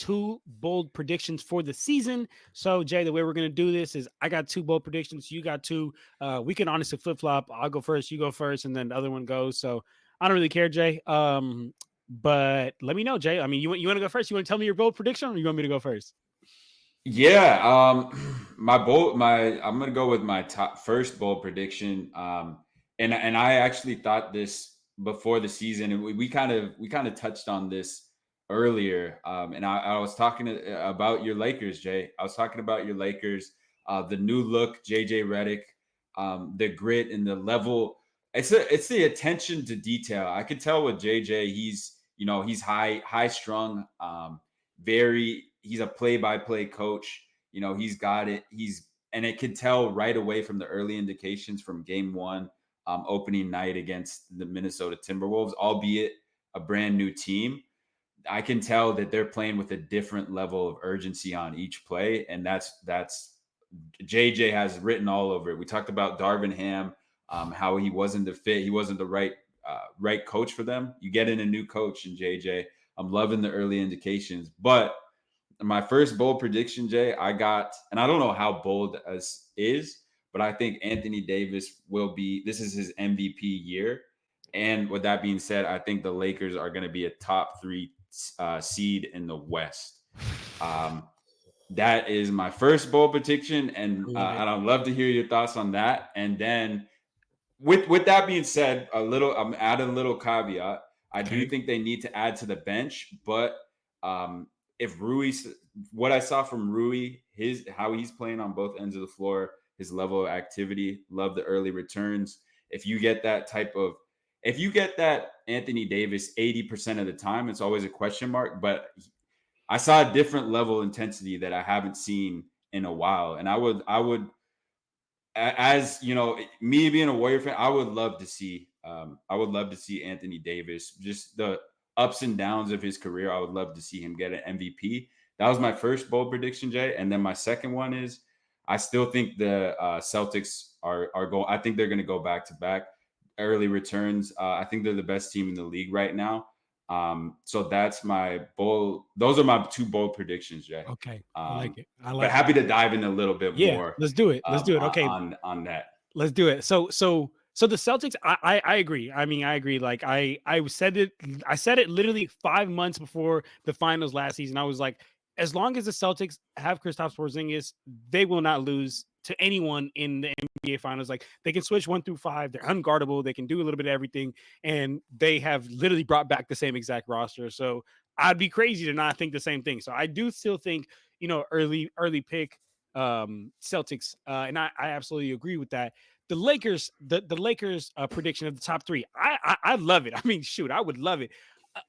2 bold predictions for the season. So, Jay, the way we're going to do this is I got 2 bold predictions. You got 2. We can honestly flip flop. I'll go first. You go first, and then the other one goes. So, I don't really care, Jay. But let me know, Jay. I mean, you want to go first? You want to tell me your bold prediction, or you want me to go first? Yeah, I'm gonna go with my top first bold prediction. And I actually thought this before the season, and we kind of touched on this earlier. And I was talking about your Lakers, Jay. I was talking about your Lakers, the new look, JJ Redick, the grit and the level. It's the attention to detail. I could tell with JJ, he's high strung. He's a play by play coach. He's got it. And it could tell right away from the early indications from game one, opening night against the Minnesota Timberwolves, albeit a brand new team. I can tell that they're playing with a different level of urgency on each play. And that's JJ has written all over it. We talked about Darvin Ham, how he wasn't the fit. He wasn't the right coach for them. You get in a new coach in JJ. I'm loving the early indications. But my first bold prediction, Jay, I got, and I don't know how bold as is, but I think Anthony Davis will be, this is his MVP year. And with that being said, I think the Lakers are going to be a top 3 seed in the West. Um, that is my first bold prediction, I love it. and I'd love to hear your thoughts on that. And then, with that being said, I'm adding a little caveat. I do Okay. think they need to add to the bench, but if Rui, what I saw from Rui, how he's playing on both ends of the floor, his level of activity, love the early returns. If you get that if you get that Anthony Davis 80% of the time, it's always a question mark. But I saw a different level of intensity that I haven't seen in a while, and as you know, me being a Warrior fan, I would love to see Anthony Davis, just the ups and downs of his career. I would love to see him get an MVP. That was my first bold prediction, Jay. And then my second one is I still think the Celtics are going. I think they're going to go back to back early returns. I think they're the best team in the league right now. So that's my bold. Those are my 2 bold predictions, Jay. Okay. I like Um, it. I but like it. happy to dive in a little bit Yeah, more let's do it. Let's do it. Okay, on that. let's do it. So the Celtics, I agree. I mean, I agree. Like I said it literally 5 months before the finals last season. I was like, as long as the Celtics have Kristaps Porzingis, they will not lose to anyone in the NBA finals. Like they can switch 1 through 5. They're unguardable. They can do a little bit of everything, and they have literally brought back the same exact roster. So I'd be crazy to not think the same thing. So I do still think, early pick Celtics, and I absolutely agree with that. The Lakers prediction of the top 3, I love it. I mean, shoot, I would love it.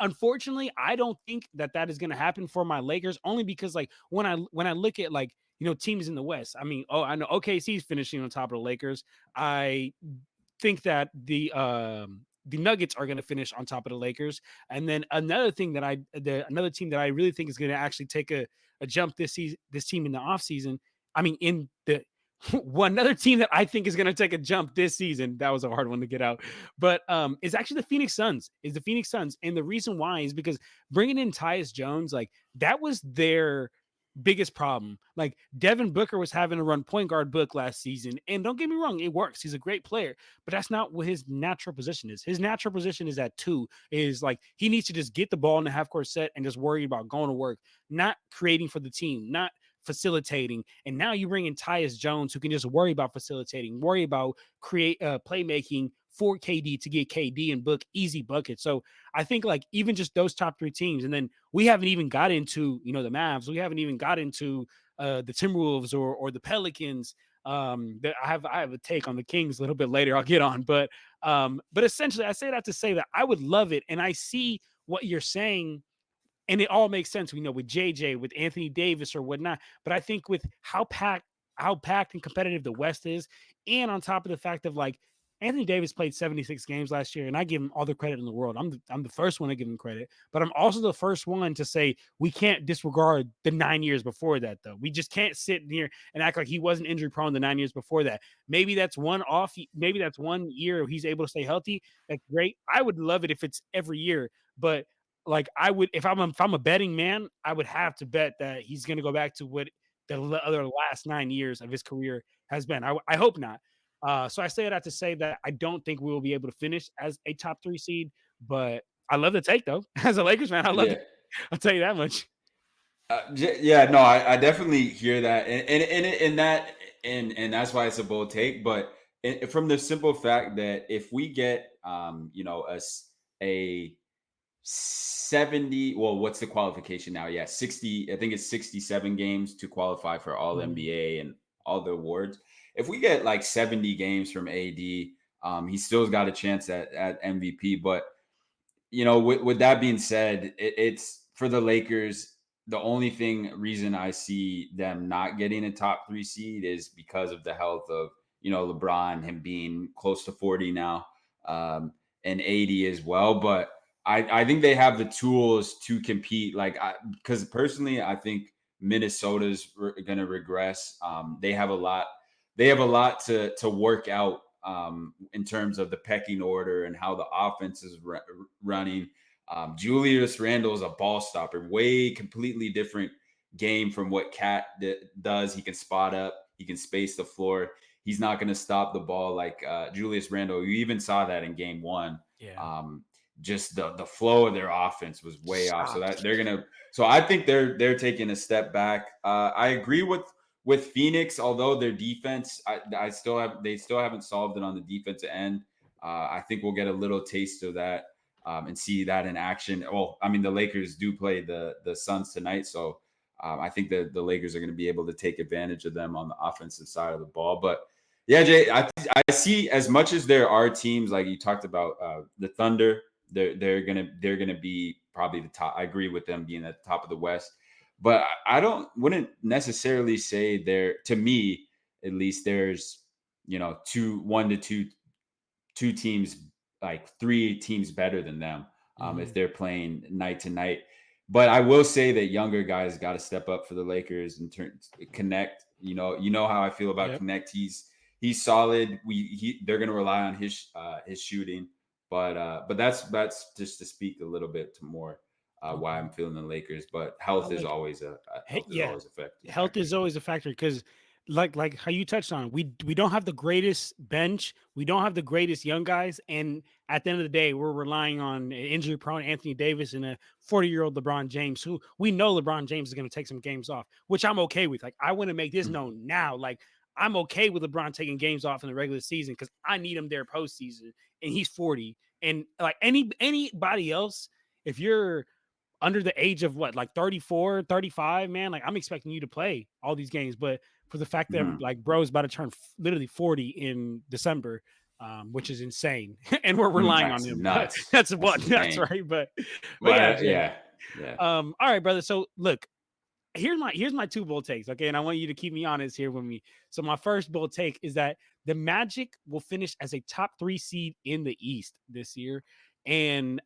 Unfortunately, I don't think that is going to happen for my Lakers, only because like when I look at like teams in the West. I mean, I know OKC is finishing on top of the Lakers. I think that the Nuggets are going to finish on top of the Lakers. And then another team that I really think is going to actually take a jump this season, this team in the offseason. I mean, in the one another team that I think is going to take a jump this season. That was a hard one to get out, but is actually the Phoenix Suns. Is the Phoenix Suns, and the reason why is because bringing in Tyus Jones, like that was their biggest problem. Like Devin Booker was having to run point guard book last season, and don't get me wrong, it works. He's a great player, but that's not what his natural position is. His natural position is at 2. Is like he needs to just get the ball in the half court set and just worry about going to work, not creating for the team, not facilitating. And now you bring in Tyus Jones, who can just worry about facilitating, worry about create playmaking for KD to get KD and book easy buckets. So I think like even just those top 3 teams, and then we haven't even got into the Mavs, we haven't even got into the Timberwolves or the Pelicans. That I have a take on the Kings a little bit later. I'll get on, but essentially I say that to say that I would love it, and I see what you're saying, and it all makes sense. With JJ, with Anthony Davis or whatnot. But I think with how packed and competitive the West is, and on top of the fact of like Anthony Davis played 76 games last year, and I give him all the credit in the world. I'm the first one to give him credit, but I'm also the first one to say we can't disregard the 9 years before that, though. We just can't sit here and act like he wasn't injury prone the 9 years before that. Maybe that's one off. Maybe that's one year he's able to stay healthy. That's great. I would love it if it's every year, but like I would if I'm a betting man, I would have to bet that he's going to go back to what the other last 9 years of his career has been. I hope not. So I say that to say that I don't think we will be able to finish as a top 3 seed, but I love the take though. As a Lakers fan, I love it. Yeah. I'll tell you that much. Yeah, no, I definitely hear that, and that's why it's a bold take. But from the simple fact that if we get, a 70, well, what's the qualification now? Yeah, 60. I think it's 67 games to qualify for All Mhm. NBA and all the awards. If we get like 70 games from AD, he still's got a chance at MVP. But with that being said, it's for the Lakers. The only reason I see them not getting a top 3 seed is because of the health of LeBron, him being close to 40 now, and 80 as well. But I think they have the tools to compete. Like, because personally, I think Minnesota's going to regress. They have a lot. They have a lot to work out in terms of the pecking order and how the offense is running. Julius Randle is a ball stopper, way completely different game from what Cat does. He can spot up, he can space the floor. He's not going to stop the ball like Julius Randle. You even saw that in game one. Yeah. Um, just the flow of their offense was way off. So Stop. that they're gonna. So I think they're taking a step back. I agree with Phoenix, although their defense, they still haven't solved it on the defensive end. I think we'll get a little taste of that and see that in action. Well, I mean, the Lakers do play the Suns tonight, so I think the Lakers are going to be able to take advantage of them on the offensive side of the ball. But yeah, Jay, I see as much as there are teams like you talked about the Thunder. They're gonna be probably the top. I agree with them being at the top of the West, but I wouldn't necessarily say there. To me, at least, there's one to two teams, like 3 teams better than them if Mhm. they're playing night to night. But I will say that younger guys got to step up for the Lakers and connect. You know how I feel about Yep. Connect. He's solid. They're going to rely on his shooting, but that's just to speak a little bit to more why Okay. I'm feeling the Lakers. But I health is like it. always a Hey, health is yeah. always a Health factor. is always a factor because like how you touched on, we don't have the greatest bench, we don't have the greatest young guys, and at the end of the day, we're relying on injury prone Anthony Davis and a 40-year-old LeBron James, who we know LeBron James is going to take some games off, which I'm okay with. Like, I want to make this known now. Like, I'm okay with LeBron taking games off in the regular season because I need him there postseason, and he's 40. And like anybody else, if you're under the age of what, like 34, 35, man, like I'm expecting you to play all these games. But for the fact that Mhm. like bro's about to turn literally 40 in December, which is insane. And we're Mhm. relying on That's him. nuts. That's That's what that's insane. right. But yeah, But Jay. yeah, yeah. All right, brother. So look, here's my two bold takes, okay? And I want you to keep me honest here with me. So my first bold take is that the Magic will finish as a top 3 seed in the East this year. And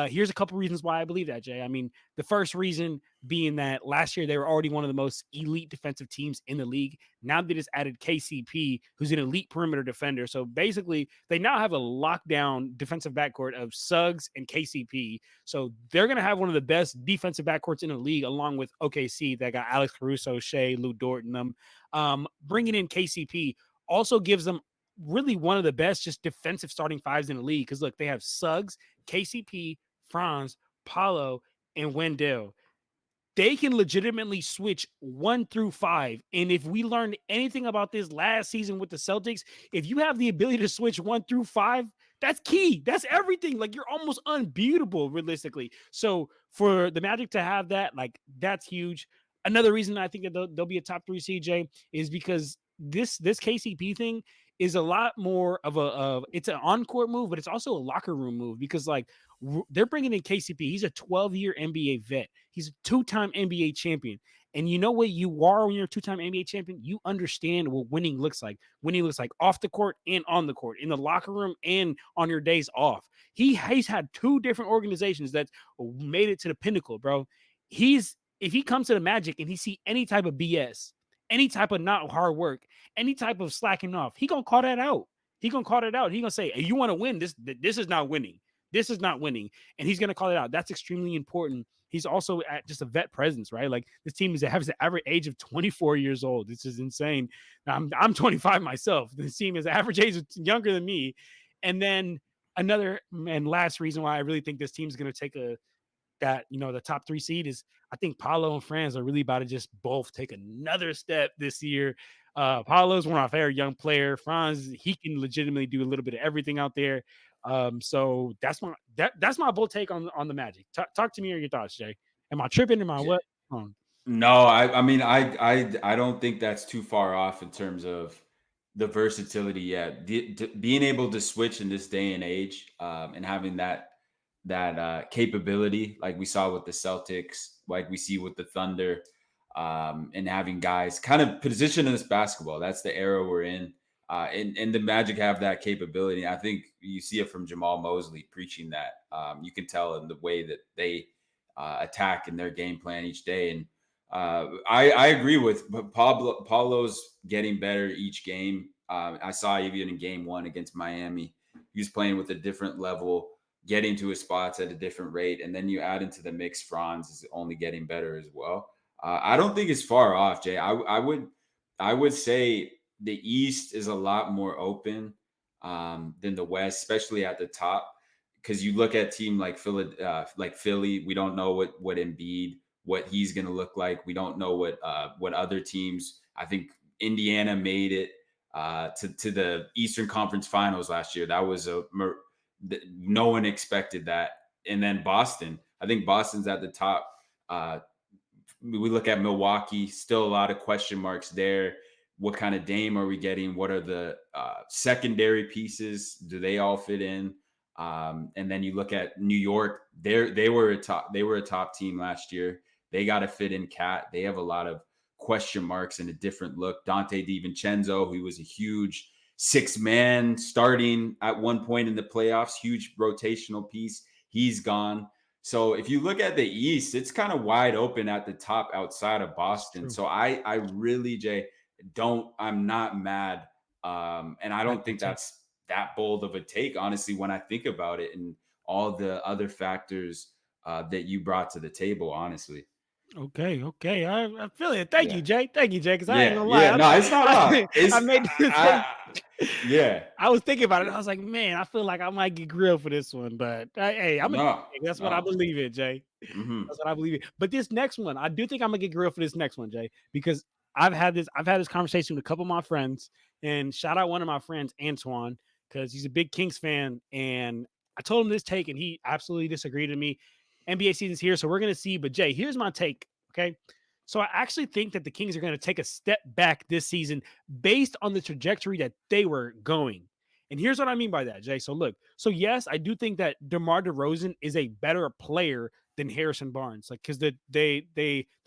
here's a couple reasons why I believe that, Jay. I mean, the first reason being that last year they were already one of the most elite defensive teams in the league. Now they just added KCP, who's an elite perimeter defender. So basically, they now have a lockdown defensive backcourt of Suggs and KCP. So they're going to have one of the best defensive backcourts in the league, along with OKC that got Alex Caruso, Shea, Lou Dort, and them. Bringing in KCP also gives them really one of the best just defensive starting fives in the league. Because look, they have Suggs, KCP, Franz, Paulo, and Wendell. They can legitimately switch 1 through 5. And if we learned anything about this last season with the Celtics, if you have the ability to switch 1 through 5, that's key. That's everything. Like, you're almost unbeatable, realistically. So for the Magic to have that, like, that's huge. Another reason I think that they'll be a top 3 CJ is because this KCP thing is a lot more of it's an on-court move, but it's also a locker room move because like they're bringing in KCP. He's a 12-year NBA vet. He's a 2-time NBA champion. And you know what you are when you're a 2-time NBA champion? You understand what winning looks like. Winning looks like off the court and on the court, in the locker room and on your days off. He's had 2 different organizations that made it to the pinnacle, bro. If he comes to the Magic and he see any type of BS, any type of not hard work, any type of slacking off, he gonna call that out. He gonna call that out. He gonna say, hey, "You want to win? This is not winning. this is not winning, and he's going to call it out. That's extremely important. He's also at just a vet presence, right? Like this team has the average age of 24 years old. This is insane. I'm 25 myself. This team is average age younger than me, and then another and last reason why I really think this team is going to take the top 3 seed is I think Paulo and Franz are really about to just both take another step this year. Paulo's one of my favorite young player. Franz, he can legitimately do a little bit of everything out there. So that's my bold take on the Magic. Talk to me or your thoughts, Jay. Am I tripping? Am I what? No, I mean I don't think that's too far off in terms of the versatility. Yeah, being able to switch in this day and age, and having that capability, like we saw with the Celtics, like we see with the Thunder, and having guys kind of position in this basketball. That's the era we're in, and the Magic have that capability. I think you see it from Jamal Mosley preaching that. You can tell in the way that they attack in their game plan each day, and I agree with Paulo's getting better each game. I saw even in game 1 against Miami, he was playing with a different level, getting to his spots at a different rate. And then you add into the mix, Franz is only getting better as well. I don't think it's far off, Jay. I would say the East is a lot more open, than the West, especially at the top. Because you look at a team like Philly, we don't know what Embiid, what he's going to look like. We don't know what other teams. I think Indiana made it to the Eastern Conference Finals last year. That was no one expected that. And then Boston. I think Boston's at the top. We look at Milwaukee, still a lot of question marks there. What kind of Dame are we getting? What are the secondary pieces? Do they all fit in? And then you look at New York. They were a top team last year. They got to fit in Cat. They have a lot of question marks and a different look. Dante DiVincenzo, who was a huge 6-man starting at one point in the playoffs, huge rotational piece. He's gone. So if you look at the East, it's kind of wide open at the top outside of Boston. So I really, Jay, I'm not mad. And I don't think that's that bold of a take, honestly, when I think about it and all the other factors that you brought to the table, honestly. Okay. I feel it. Thank you, Jay. Because I ain't Yeah, gonna lie. yeah. No, it's not off. I It's made this thing. yeah. I was thinking about it. I was like, man, I feel like I might get grilled for this one, but hey, No, that's what I no. believe in, Jay. Hmm. That's what I believe in. But this next one, I do think I'm gonna get grilled for this next one, Jay, because I've had this conversation with a couple of my friends, and shout out one of my friends, Antoine, because he's a big Kings fan, and I told him this take, and he absolutely disagreed with me. NBA season's here, so we're gonna see. But Jay, here's my take. Okay. So I actually think that the Kings are going to take a step back this season based on the trajectory that they were going. And here's what I mean by that, Jay. So look, so yes, I do think that DeMar DeRozan is a better player than Harrison Barnes, like because the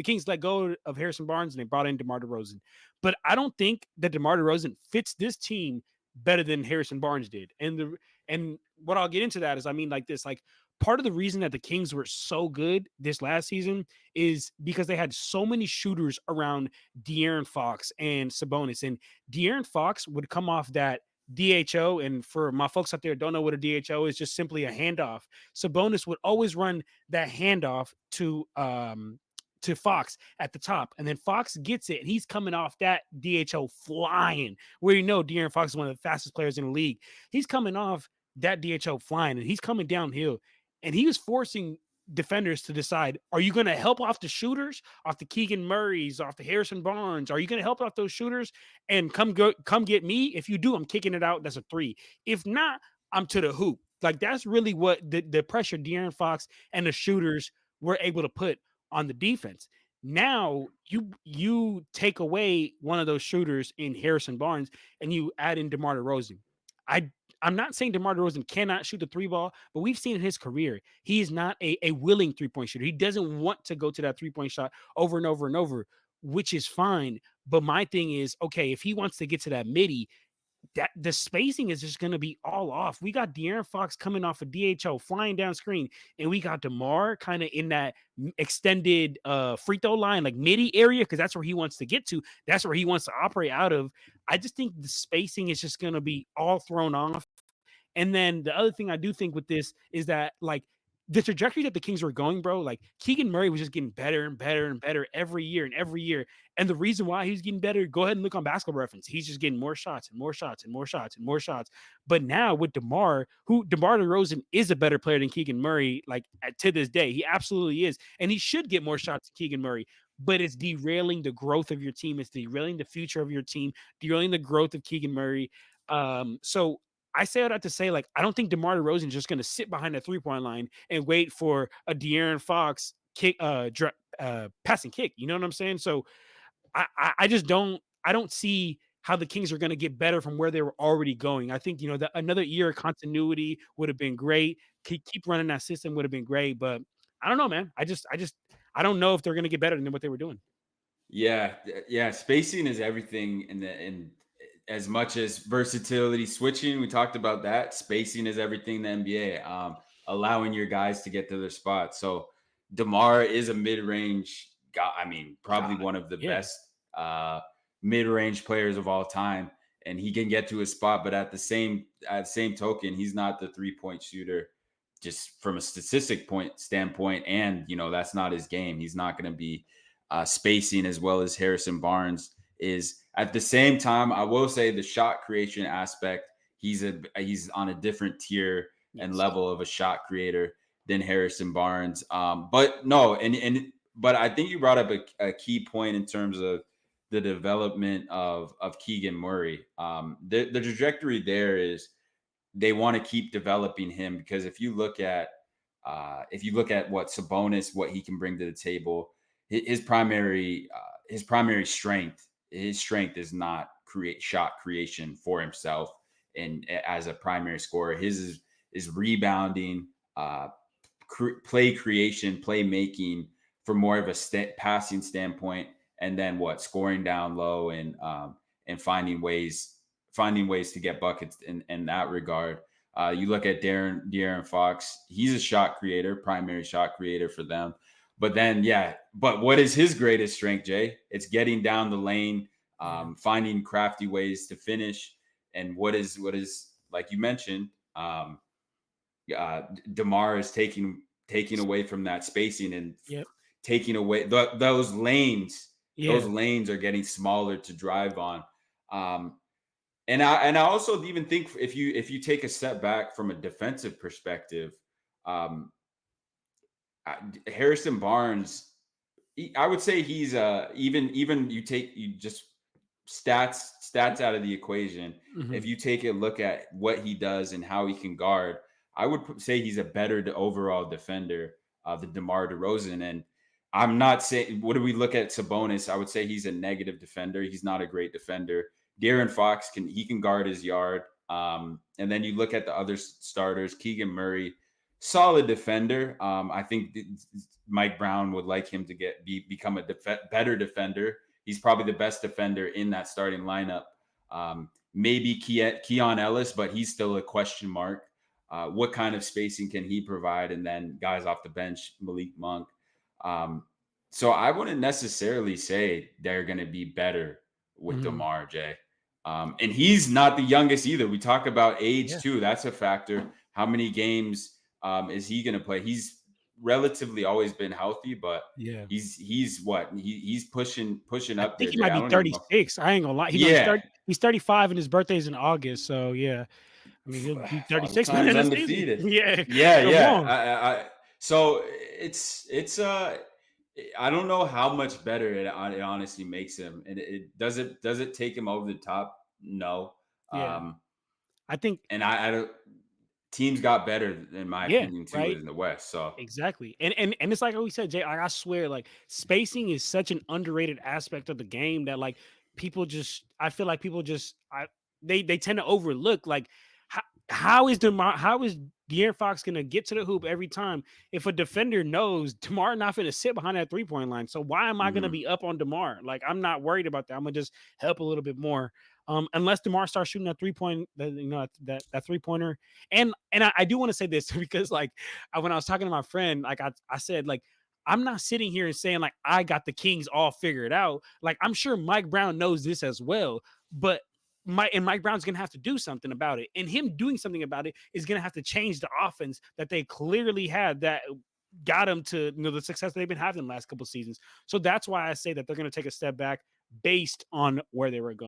Kings let go of Harrison Barnes and they brought in DeMar DeRozan. But I don't think that DeMar DeRozan fits this team better than Harrison Barnes did. And what I'll get into that is I mean like this, like part of the reason that the Kings were so good this last season is because they had so many shooters around De'Aaron Fox and Sabonis. And De'Aaron Fox would come off that DHO. And for my folks out there who don't know what a DHO is, just simply a handoff. Sabonis would always run that handoff to Fox at the top. And then Fox gets it and he's coming off that DHO flying, where De'Aaron Fox is one of the fastest players in the league. He's coming off that DHO flying and he's coming downhill. And he was forcing defenders to decide, are you going to help off the shooters, off the Keegan Murrays, off the Harrison Barnes? Are you going to help off those shooters and come get me? If you do, I'm kicking it out. That's a 3. If not, I'm to the hoop. Like that's really what the pressure De'Aaron Fox and the shooters were able to put on the defense. Now you take away one of those shooters in Harrison Barnes and you add in DeMar DeRozan. I'm not saying DeMar DeRozan cannot shoot the 3 ball, but we've seen in his career, he is not a willing 3-point shooter. He doesn't want to go to that 3-point shot over and over and over, which is fine. But my thing is, okay, if he wants to get to that midi, that the spacing is just going to be all off. We got De'Aaron Fox coming off a DHO flying down screen, and we got DeMar kind of in that extended free throw line, like midi area, because that's where he wants to get to. That's where he wants to operate out of. I just think the spacing is just going to be all thrown off. And then the other thing I do think with this is that like the trajectory that the Kings were going, bro, like Keegan Murray was just getting better and better and better every year and every year. And the reason why he's getting better, go ahead and look on Basketball Reference. He's just getting more shots and more shots and more shots and more shots. But now with DeMar, who DeMar DeRozan is a better player than Keegan Murray, like to this day, he absolutely is, and he should get more shots than Keegan Murray. But it's derailing the growth of your team. It's derailing the future of your team. Derailing the growth of Keegan Murray. So I say all that to say, like, I don't think DeMar DeRozan is just going to sit behind the 3-point line and wait for a De'Aaron Fox kick, passing kick. You know what I'm saying? So I just don't. I don't see how the Kings are going to get better from where they were already going. I think another year of continuity would have been great. Keep running that system would have been great, but I don't know, man. I don't know if they're going to get better than what they were doing. Yeah, yeah. Spacing is everything in as much as versatility, switching. We talked about that. Spacing is everything in the NBA. Allowing your guys to get to their spot. So DeMar is a mid-range guy. I mean, probably God, one of the yeah, best mid-range players of all time, and he can get to his spot. But at the same token, he's not the 3-point shooter. Just from a statistic point standpoint, and that's not his game. He's not going to be spacing as well as Harrison Barnes is. At the same time, I will say the shot creation aspect, he's on a different tier and yes, level of a shot creator than Harrison Barnes. But no, but I think you brought up a key point in terms of the development of Keegan Murray. The trajectory there is they want to keep developing him, because if you look at what Sabonis, what he can bring to the table, his primary strength is not create shot creation for himself and as a primary scorer. His is rebounding, play creation, play making for more of a passing standpoint, and then scoring down low and finding ways to get buckets in that regard. You look at De'Aaron Fox; he's a shot creator, primary shot creator for them. But then, but what is his greatest strength, Jay? It's getting down the lane, yeah, finding crafty ways to finish. And what is like you mentioned, DeMar is taking away from that spacing and yep, taking away those lanes. Those yeah, lanes are getting smaller to drive on. Um, and I also even think if you take a step back from a defensive perspective, um, Harrison Barnes, I would say he's even you just stats out of the equation. hmm If you take a look at what he does and how he can guard, I would say he's a better overall defender than DeMar DeRozan. And I'm not saying, what do we look at Sabonis? I would say he's a negative defender. He's not a great defender. De'Aaron Fox can guard his yard. And then you look at the other starters, Keegan Murray, solid defender. I think Mike Brown would like him to become a better defender. He's probably the best defender in that starting lineup. Maybe Keon Ellis, but he's still a question mark. What kind of spacing can he provide? And then guys off the bench, Malik Monk. So I wouldn't necessarily say they're going to be better with hmm DeMar, Jay. And he's not the youngest either. We talk about age yeah, too. That's a factor. How many games is he going to play? He's relatively always been healthy, but yeah. he's what he's pushing I up think there, he Jay. might I be don't even know. 36. I ain't gonna lie. Yeah, He's 35 and his birthday's in August. So yeah. I mean, he'll be Father 36 by the Time's end of the season. undefeated. Yeah. Yeah, Come yeah. on. So it's I don't know how much better it honestly makes him, and it take him over the top? No. Yeah. Um, I think, and I don't. Teams got better, in my yeah, opinion, too, right. in the West. So Exactly. And it's like we said, Jay, I swear, like spacing is such an underrated aspect of the game that like I feel like people just they tend to overlook like how how is De'Aaron Fox gonna get to the hoop every time if a defender knows DeMar not gonna sit behind that 3-point line? So why am I gonna mhm. be up on DeMar? Like I'm not worried about that. I'm gonna just help a little bit more. Unless DeMar starts shooting that 3-point, that 3-pointer. And I do want to say this because like when I was talking to my friend, like I said, like I'm not sitting here and saying like I got the Kings all figured out. Like I'm sure Mike Brown knows this as well, but Mike Brown's gonna have to do something about it. And him doing something about it is gonna have to change the offense that they clearly had that got them to the success they've been having the last couple of seasons. So that's why I say that they're gonna take a step back based on where they were going.